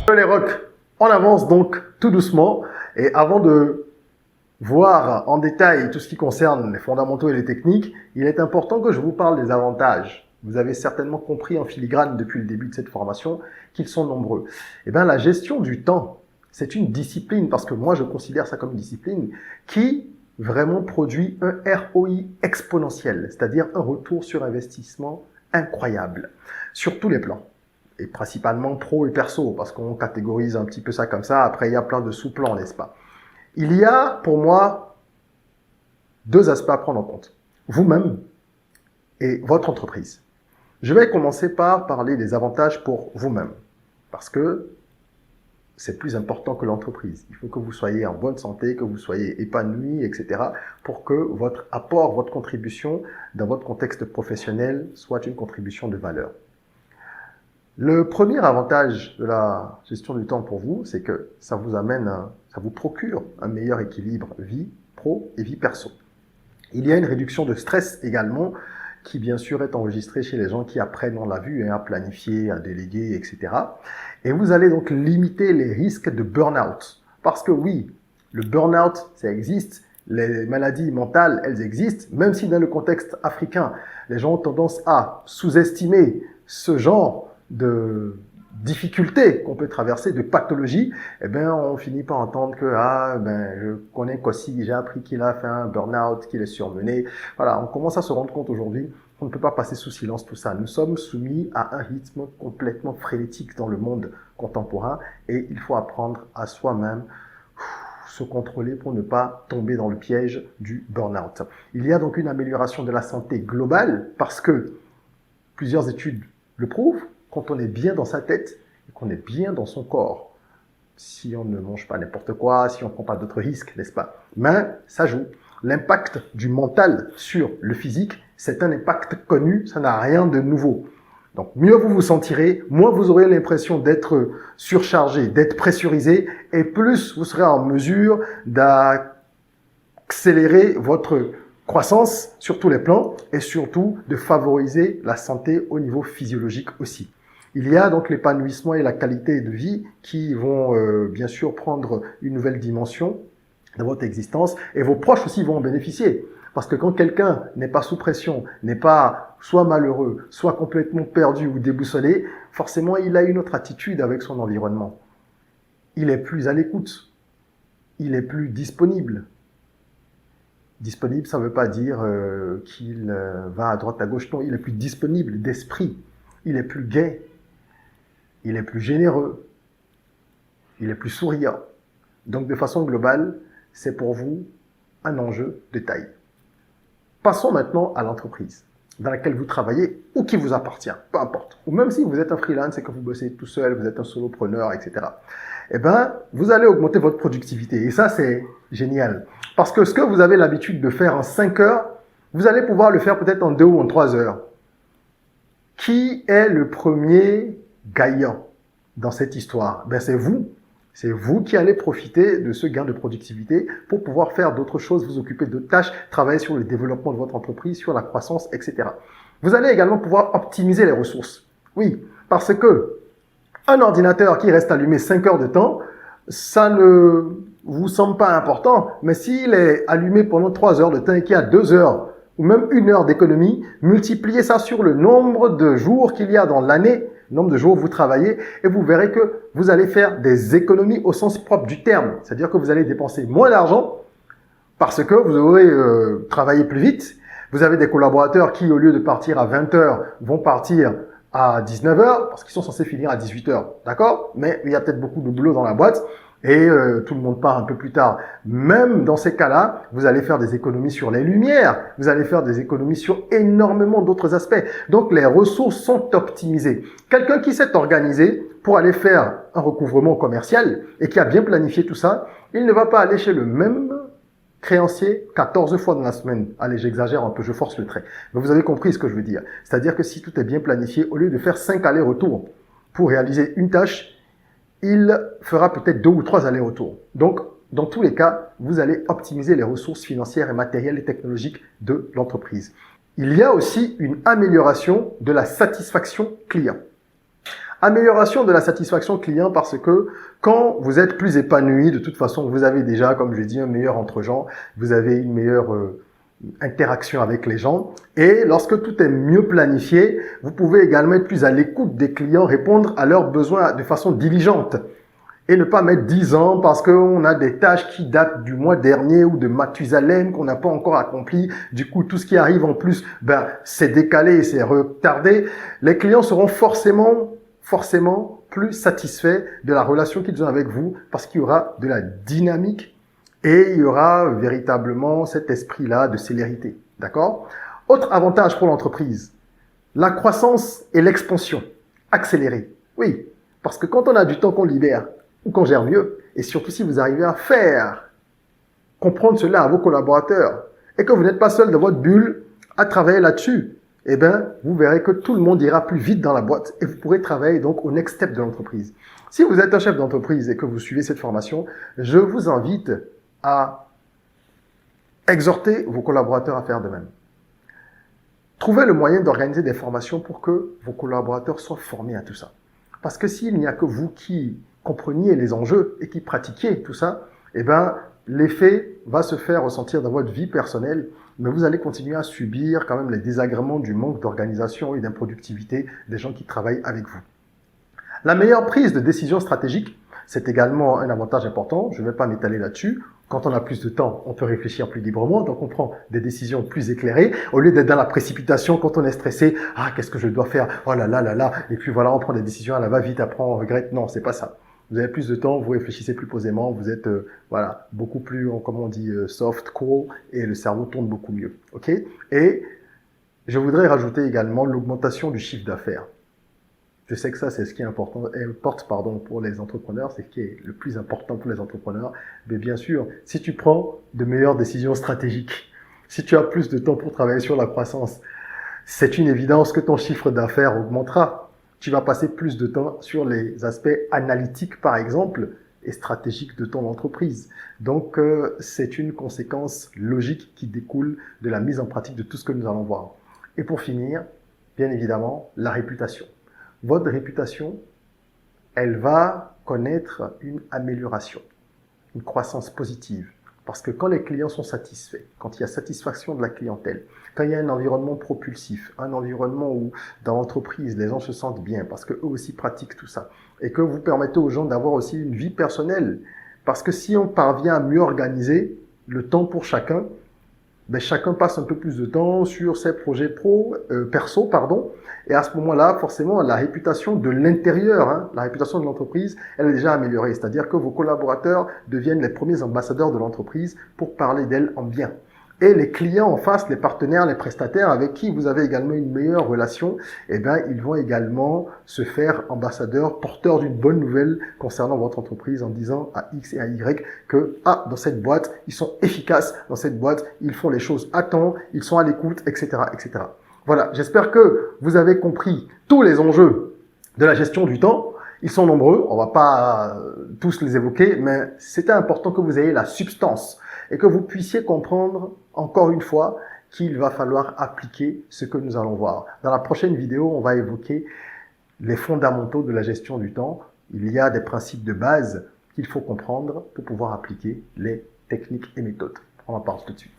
Les rocs, on avance donc tout doucement et avant de voir en détail tout ce qui concerne les fondamentaux et les techniques, il est important que je vous parle des avantages. Vous avez certainement compris en filigrane depuis le début de cette formation qu'ils sont nombreux. Eh bien, la gestion du temps, c'est une discipline, parce que moi je considère ça comme une discipline, qui vraiment produit un ROI exponentiel, c'est-à-dire un retour sur investissement incroyable, sur tous les plans. Et principalement pro et perso, parce qu'on catégorise un petit peu ça comme ça. Après, il y a plein de sous-plans, n'est-ce pas? Il y a, pour moi, deux aspects à prendre en compte. Vous-même et votre entreprise. Je vais commencer par parler des avantages pour vous-même, parce que c'est plus important que l'entreprise. Il faut que vous soyez en bonne santé, que vous soyez épanoui, etc., pour que votre apport, votre contribution dans votre contexte professionnel soit une contribution de valeur. Le premier avantage de la gestion du temps pour vous, c'est que ça vous procure un meilleur équilibre vie pro et vie perso. Il y a une réduction de stress également, qui bien sûr est enregistrée chez les gens qui apprennent, on l'a vu, à planifier, à déléguer, etc. Et vous allez donc limiter les risques de burn-out. Parce que oui, le burn-out, ça existe. Les maladies mentales, elles existent, même si dans le contexte africain, les gens ont tendance à sous-estimer ce genre de difficultés qu'on peut traverser, de pathologies, eh bien, on finit par entendre que, je connais Kossi, j'ai appris qu'il a fait un burn-out, qu'il est surmené. Voilà, on commence à se rendre compte aujourd'hui qu'on ne peut pas passer sous silence tout ça. Nous sommes soumis à un rythme complètement frénétique dans le monde contemporain et il faut apprendre à soi-même se contrôler pour ne pas tomber dans le piège du burn-out. Il y a donc une amélioration de la santé globale parce que plusieurs études le prouvent. Quand on est bien dans sa tête et qu'on est bien dans son corps, si on ne mange pas n'importe quoi, si on ne prend pas d'autres risques, n'est-ce pas? Mais ça joue. L'impact du mental sur le physique, c'est un impact connu, ça n'a rien de nouveau. Donc mieux vous vous sentirez, moins vous aurez l'impression d'être surchargé, d'être pressurisé, et plus vous serez en mesure d'accélérer votre croissance sur tous les plans et surtout de favoriser la santé au niveau physiologique aussi. Il y a donc l'épanouissement et la qualité de vie qui vont bien sûr prendre une nouvelle dimension dans votre existence et vos proches aussi vont en bénéficier. Parce que quand quelqu'un n'est pas sous pression, n'est pas soit malheureux, soit complètement perdu ou déboussolé, forcément il a une autre attitude avec son environnement. Il est plus à l'écoute, il est plus disponible. Disponible, ça ne veut pas dire qu'il va à droite à gauche, non, il est plus disponible d'esprit, il est plus gai. Il est plus généreux, il est plus souriant. Donc, de façon globale, c'est pour vous un enjeu de taille. Passons maintenant à l'entreprise dans laquelle vous travaillez ou qui vous appartient, peu importe. Ou même si vous êtes un freelance et que vous bossez tout seul, vous êtes un solopreneur, etc. Eh bien, vous allez augmenter votre productivité. Et ça, c'est génial. Parce que ce que vous avez l'habitude de faire en 5 heures, vous allez pouvoir le faire peut-être en 2 ou en 3 heures. Qui est le premier gagnant dans cette histoire? Ben, c'est vous. C'est vous qui allez profiter de ce gain de productivité pour pouvoir faire d'autres choses, vous occuper d'autres tâches, travailler sur le développement de votre entreprise, sur la croissance, etc. Vous allez également pouvoir optimiser les ressources. Oui, parce que un ordinateur qui reste allumé 5 heures de temps, ça ne vous semble pas important, mais s'il est allumé pendant 3 heures de temps et qu'il y a 2 heures ou même 1 heure d'économie, multipliez ça sur le nombre de jours qu'il y a dans l'année, le nombre de jours où vous travaillez, et vous verrez que vous allez faire des économies au sens propre du terme. C'est-à-dire que vous allez dépenser moins d'argent parce que vous aurez travaillé plus vite. Vous avez des collaborateurs qui, au lieu de partir à 20 heures, vont partir à 19 heures parce qu'ils sont censés finir à 18 heures. D'accord? Mais il y a peut-être beaucoup de boulot dans la boîte. Et tout le monde part un peu plus tard. Même dans ces cas-là, vous allez faire des économies sur les lumières, vous allez faire des économies sur énormément d'autres aspects. Donc les ressources sont optimisées. Quelqu'un qui s'est organisé pour aller faire un recouvrement commercial et qui a bien planifié tout ça, il ne va pas aller chez le même créancier 14 fois dans la semaine. Allez, j'exagère un peu, je force le trait. Mais vous avez compris ce que je veux dire. C'est-à-dire que si tout est bien planifié, au lieu de faire 5 allers-retours pour réaliser une tâche, il fera peut-être 2 ou 3 allers-retours. Donc, dans tous les cas, vous allez optimiser les ressources financières et matérielles et technologiques de l'entreprise. Il y a aussi une amélioration de la satisfaction client. Amélioration de la satisfaction client parce que quand vous êtes plus épanoui, de toute façon, vous avez déjà, comme je l'ai dit, un meilleur entre-gens, vous avez une meilleure interaction avec les gens. Et lorsque tout est mieux planifié, vous pouvez également être plus à l'écoute des clients, répondre à leurs besoins de façon diligente. Et ne pas mettre 10 ans parce qu'on a des tâches qui datent du mois dernier ou de Mathusalem qu'on n'a pas encore accompli. Du coup, tout ce qui arrive en plus, c'est décalé, c'est retardé. Les clients seront forcément plus satisfaits de la relation qu'ils ont avec vous parce qu'il y aura de la dynamique et il y aura véritablement cet esprit-là de célérité. D'accord? Autre avantage pour l'entreprise, la croissance et l'expansion accélérée. Oui, parce que quand on a du temps qu'on libère, ou qu'on gère mieux, et surtout si vous arrivez à faire comprendre cela à vos collaborateurs, et que vous n'êtes pas seul dans votre bulle à travailler là-dessus, eh bien, vous verrez que tout le monde ira plus vite dans la boîte et vous pourrez travailler donc au next step de l'entreprise. Si vous êtes un chef d'entreprise et que vous suivez cette formation, je vous invite à exhorter vos collaborateurs à faire de même. Trouvez le moyen d'organiser des formations pour que vos collaborateurs soient formés à tout ça. Parce que s'il n'y a que vous qui compreniez les enjeux et qui pratiquiez tout ça, eh bien, l'effet va se faire ressentir dans votre vie personnelle, mais vous allez continuer à subir quand même les désagréments du manque d'organisation et d'improductivité des gens qui travaillent avec vous. La meilleure prise de décision stratégique, c'est également un avantage important. Je ne vais pas m'étaler là-dessus. Quand on a plus de temps, on peut réfléchir plus librement, donc on prend des décisions plus éclairées. Au lieu d'être dans la précipitation, quand on est stressé, qu'est-ce que je dois faire? Oh là là là là. Et puis voilà, on prend des décisions à la va-vite, après on regrette. Non, c'est pas ça. Vous avez plus de temps, vous réfléchissez plus posément, vous êtes beaucoup plus, comment on dit, soft, cool, et le cerveau tourne beaucoup mieux. Ok? Et je voudrais rajouter également l'augmentation du chiffre d'affaires. Je sais que ça, c'est ce qui importe pour les entrepreneurs, c'est ce qui est le plus important pour les entrepreneurs. Mais bien sûr, si tu prends de meilleures décisions stratégiques, si tu as plus de temps pour travailler sur la croissance, c'est une évidence que ton chiffre d'affaires augmentera. Tu vas passer plus de temps sur les aspects analytiques, par exemple, et stratégiques de ton entreprise. Donc, c'est une conséquence logique qui découle de la mise en pratique de tout ce que nous allons voir. Et pour finir, bien évidemment, la réputation. Votre réputation, elle va connaître une amélioration, une croissance positive. Parce que quand les clients sont satisfaits, quand il y a satisfaction de la clientèle, quand il y a un environnement propulsif, un environnement où dans l'entreprise les gens se sentent bien parce qu'eux aussi pratiquent tout ça et que vous permettez aux gens d'avoir aussi une vie personnelle. Parce que si on parvient à mieux organiser le temps pour chacun, chacun passe un peu plus de temps sur ses projets perso, et à ce moment-là, forcément, la réputation de l'intérieur, la réputation de l'entreprise, elle est déjà améliorée. C'est-à-dire que vos collaborateurs deviennent les premiers ambassadeurs de l'entreprise pour parler d'elle en bien. Et les clients en face, les partenaires, les prestataires avec qui vous avez également une meilleure relation, ils vont également se faire ambassadeurs, porteurs d'une bonne nouvelle concernant votre entreprise en disant à X et à Y que, dans cette boîte, ils sont efficaces, dans cette boîte, ils font les choses à temps, ils sont à l'écoute, etc., etc. Voilà, j'espère que vous avez compris tous les enjeux de la gestion du temps. Ils sont nombreux, on va pas tous les évoquer, mais c'était important que vous ayez la substance et que vous puissiez comprendre, encore une fois, qu'il va falloir appliquer ce que nous allons voir. Dans la prochaine vidéo, on va évoquer les fondamentaux de la gestion du temps. Il y a des principes de base qu'il faut comprendre pour pouvoir appliquer les techniques et méthodes. On en parle tout de suite.